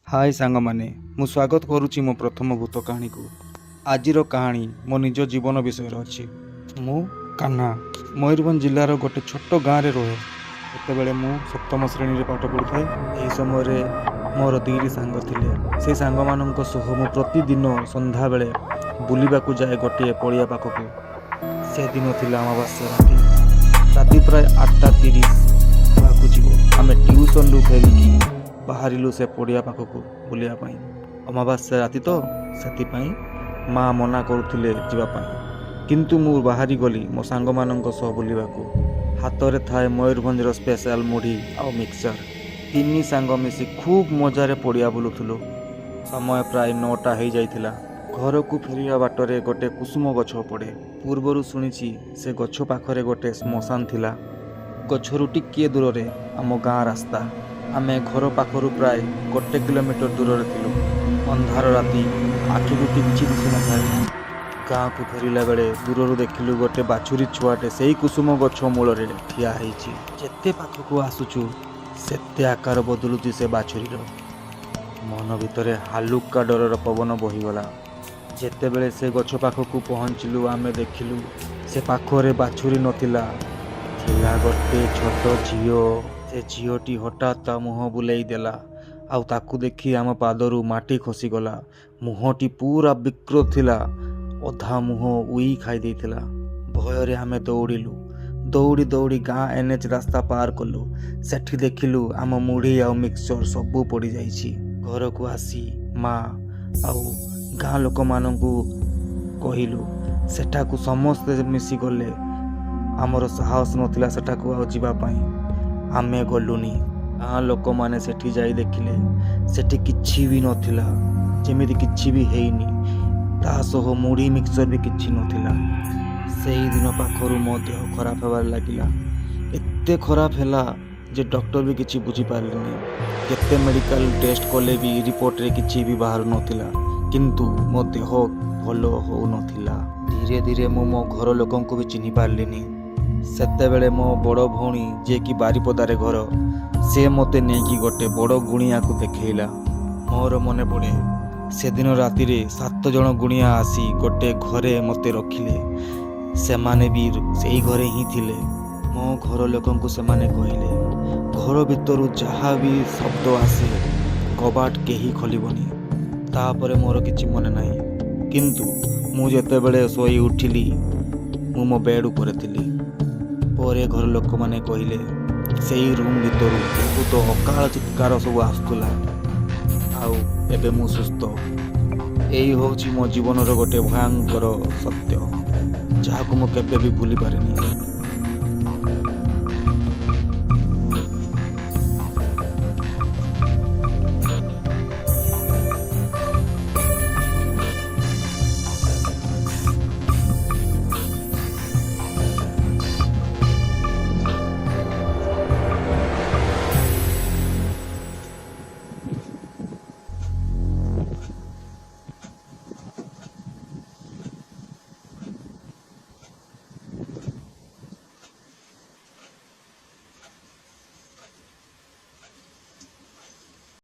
हाय सांगमाने मु स्वागत करुच्ची मो प्रथम भूत कहानी को। आजिर कहानी मो निज जीवन विषय अच्छी। मु कान्हा मयूरभंज जिलार गोटे छोट गाँव में रहे। सेतेबेले मु सप्तम श्रेणी में पाठ पढ़ुए। यही समय मोर दुईटी सांग थिले। से सांग मानक सह मु प्रतिदिन संध्या बेले बुलिबाकू जाए गोटे पड़िया पाखक। से दिन थिला अमावास्या राति प्राय 8:30 आम ट्यूशन रु फेरिकी बाहरिलु से पड़िया पाखक बुलियापाई। अमावास्या राति तो सेतिपाई माँ मना करुथिले जीवापाई, किंतु मु बाहरी गली मो सांग मानक सह बुलिबाकू। हाथ में थाए मयूरभंजर स्पेशल मुढ़ी आ मिक्सचर। तीन सांग मिसी खूब मजारे पड़िया बुलुथुलु। समय प्राय 9टा हो जाइथिला। घर को फेरिया बाटरे गोटे कुसुम गछ पड़े। पूर्वर शुणिछि से गछ पाखरे गोटे श्मशान थिला। गछरु टिकिए दूर रे आम गाँ रास्ता। आमे घर पाखरु प्राय 1 किलोमीटर दूर रे थिलु। अंधार राति आखि को किछि दिसु न थाए। गाँ को फेरिला बेले दूररू देखिलु गोटे बाछुरी छुआटे सेही कुसुम गछ मूल रे ठिया हेछि। जेते पाखकु आसुछु सेते आकार बदलुछि से बाछुरीर। मन भितरे हालुका डरर पवन बहिगला। जेते बेले से गछ पाखकु पहुँचिलु आमे देखिलु से पाखरे बाछुरी नथिला, थिला गोटे छोट झियो। से झीटी हठात ता मुह बुलाई देला आउ ताकू देखी आम पादरू माटी खसीगला। मुहटी पूरा विकृत थिला, अधा मुह उई खाई देथिला। भୟରେ आमे दौड़िलु। दौड़ी दौड़ी गाँ एनएच रास्ता पार कलु। सेठी देखिलु आम मुढ़ी आउ मिक्सचर सबू पड़ी जाइछि। घर को आसी माँ आउ गाँ लोक मानकू कहिलु। सेठाकू समस्ते मिसी गले। आमर साहस नथिला सेठाकू आउ जीवा पाई। आमे गलुनी। गाँ लोक माने सेठी जाई देखिले सेठी किछि भी नथिला, जेमिति किछि भी हेइनी। ता सह मुढ़ी मिक्सचर भी किछि नथिला। सेही दिन पाखरु मो देह खराब हेबार लागिला। एते खराब हेला जे डॉक्टर भी किछि बुझी पारलेनी। केते मेडिकल टेस्ट कले भी रिपोर्ट रे किछि भी बाहर नथिला, किंतु मो देह भलो हो नथिला। धीरे धीरे मो घर लोकंकु भी चिन्हि पारलिनी। सेतेबेले मो बड़ भौणी जे कि बारिपदारे घर, से मते नेकी गोटे बड़ गुणिया को देखैला। मोर मने पड़े से दिन राति रे 7 जन गुणिया आसी गोटे घरे मते रखिले। से माने भी सेही घरे ही थिले। मो घर लोकंकु से माने कहिले घर भितरु जहा भी शब्द आसे कबाट केही खोलिबनी। तापरे मोर किछि मने नाही, किंतु मु जेतेबेले सोई उठिली मु मो बेड उपरे थिली। परे घर लोक माने कहिले सेही रूम भितरु बहुत अकाल चित्कार सब आसुला। आउ एबे मु सुस्थ। एही होछि मो जीवनर गोटे भयंकर सत्य, जहाकु मु केबे भी भूली पारेनी।